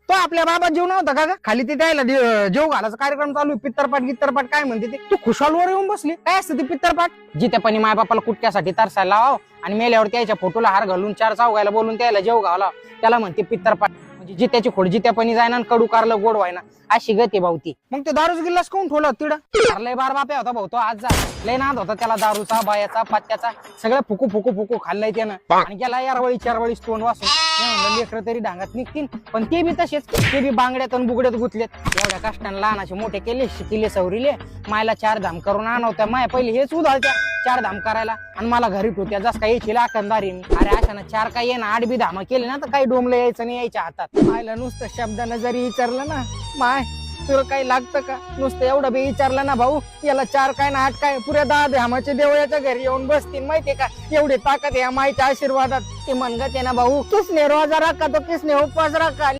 तो आपल्या बाबा जेव नव्हता का ग? खाली ते द्यायला जेव घालायचा कार्यक्रम चालू आहे, पित्तरपाट गित्तरपाट काय म्हणते ते. तू खुशालवर येऊन बसली. काय असतं ते पित्तरपाट? जित्यापणी माय बापाला कुटक्यासाठी तरसायला लाव आणि मेल्यावर त्याच्या फोटोला हार घालून 4 चौघायला बोलून त्याला जेव घाला, त्याला म्हणते पित्तरपाट. म्हणजे जित्याची खोड जित्यापणी जायना आणि कडू कारलं गोड व्हायना, अशी गती भावती. मग ते दारूच गिल्लास कोण ठेवला तिडं? लय बार बाप्या होता भाऊ तो आज जा. लय नाद होता त्याला दारूचा बायाचा पत्त्याचा, सगळं फुकू फुकू फुकू खाल्लंय त्यानं आणि गेला यारवळी 4 वेळी तोंड वाचून. लेकर तरी डांगात निघतील, पण ते बी तसेच, ते बी बांगड्यात आणि बुगड्यात गुतलेत. एवढ्या कष्टाने लहानाचे मोठे केले, शिकिले सवरिले, मायला 4 धाम करून आणवत्या. माय पहिले हेच उधाळत्या 4 धाम करायला आणि मला घरी ठेवत्या जस काही यायची लाखंदारी. अरे अशा 4 काही ये ना 8 बी धाम केले ना तर काही डोमलं यायचं नाही यायच्या हातात. मायला नुसतं शब्दानं जरी विचारलं ना, माय तुला काही लागतं का, नुसतं एवढं बी विचारलं ना भाऊ, याला 4 काय ना 8 काय, पुऱ्या 10 धामाचे देवळाच्या घरी येऊन बसतील माहितीये का. एवढी ताकद या माईच्या आशीर्वादात. ते म्हणत आहे ना भाऊ, किसने रोजा रखा तो किसने उपवास रखा.